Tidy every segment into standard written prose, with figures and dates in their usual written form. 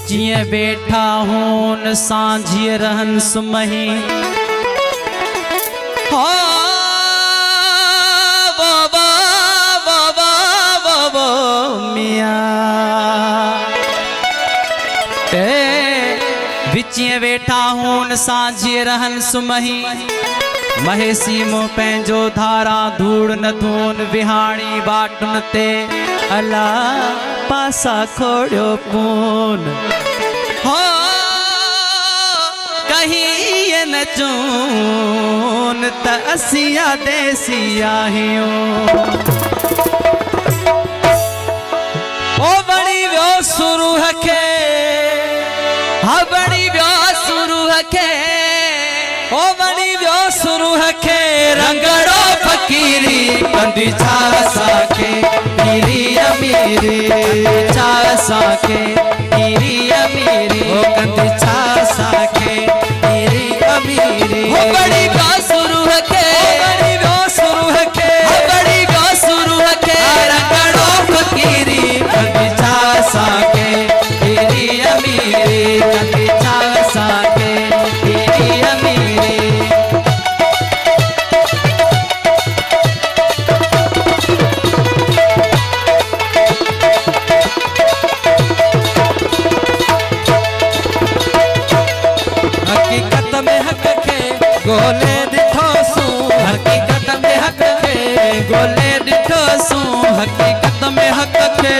विचिए बैठा हूं सांझिए रहन सुमही विचिए बैठा हूं सांझिए रहन सुमही महेसी मो पंहिंजो धारा धूड़ न धून विहाणी बाटुन ते अला पासा खोड़ियो पून हो कहीं न चून त असिया देसिया आहियूं ओ बड़ी व्यो सुरू हके हा बड़ी व्यो सुरू हके ओ बड़ी व्यो सुरू हके रंगड़ो फकीरी कंदी छा साके पीरी अमीरी छा साके पीरी अमीरी ओ कंदी छा साके पीरी अमीरी ओ बड़ी व्यो सुरू हके बड़ी व्यो सुरू हके बड़ी व्यो सुरू हके रंगड़ो फकीरी कंदी छा साके पीरी अमीरी कंदी छा साके पीरी अमीरी गोले दिठो सू हकीकत में हक के गोले दिठो सू हकीकत में हक के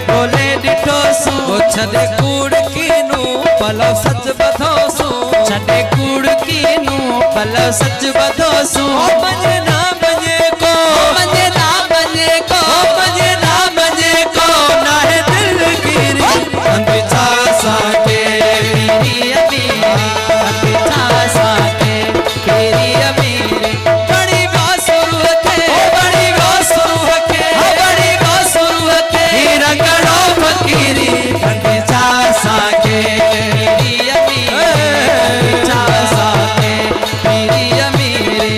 गोले दिठो सू छदे कूड़ कीनू पलो सच बधो सू छदे कूड़ कीनू पलो सच बधो सू मजे ना मजे को मजे ना मजे को मजे ना मजे को ना है दिल गिरी अंधे छा साके पीरी अमीरी अंधे छा साके पीरी अमीरी बड़ी बासुरु हके बड़ी बासुरु हके बड़ी बासुरु हके रंगड़ो फकीरी अंधे छा साके पीरी अमीरी छा साके पीरी अमीरी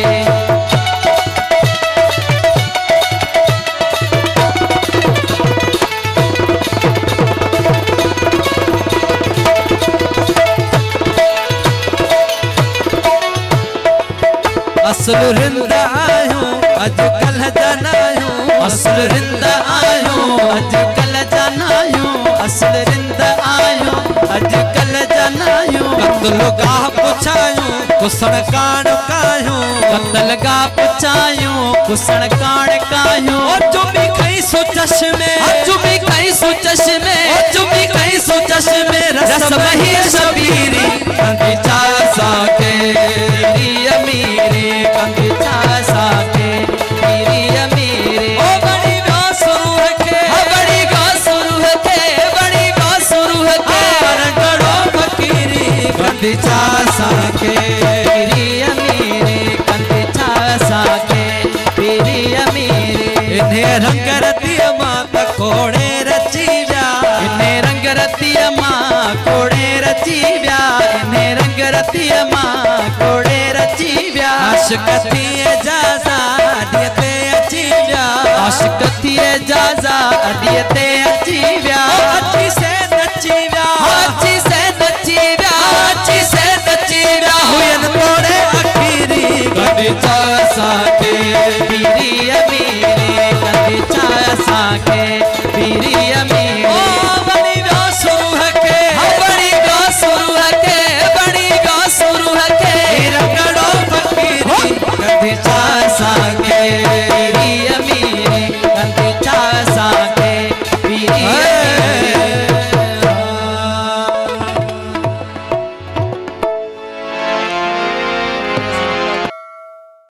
असलु रिंद आयूं अजकल जनायूं असलु रिंद आयूं अजकल जनायूं असल रिंद आयूं अजकल जनायूं कत्ल गा पुछायूं कुसण काण कायूं कत्ल गा पुछायूं कुसण काण कायूं चुमी कई सो चश्मे चुमी कई सो चश्मे चुमी कई सो चश्मे रस वही शबीरी कंदी छा साके पीरी अमीरी कंदी छा साके पीरी अमीरी ओ बड़ी बासुरु हके बड़ी बासुरु हके बड़ी बासुरु हके रंगड़ो फकीरी कंदी छा साके पीरी अमीरी कंदी छा साके पीरी अमीरी इन्हें रंग रतिया मां त कोड़े रची व्या इन्हें रंग रतिया मां कोड़े रची व्या इन्हें रंग रतिया मां कोड़े रची व्या आशिकती जाजा अडियते अची व्या आशिकती जाजा अडियते अची व्या अच्छी से नची व्या अच्छी से नची व्या अच्छी से नची व्या हुयन तोड़े अखीरी कंदी छा साके पीरी अमीरी कंदी छा साके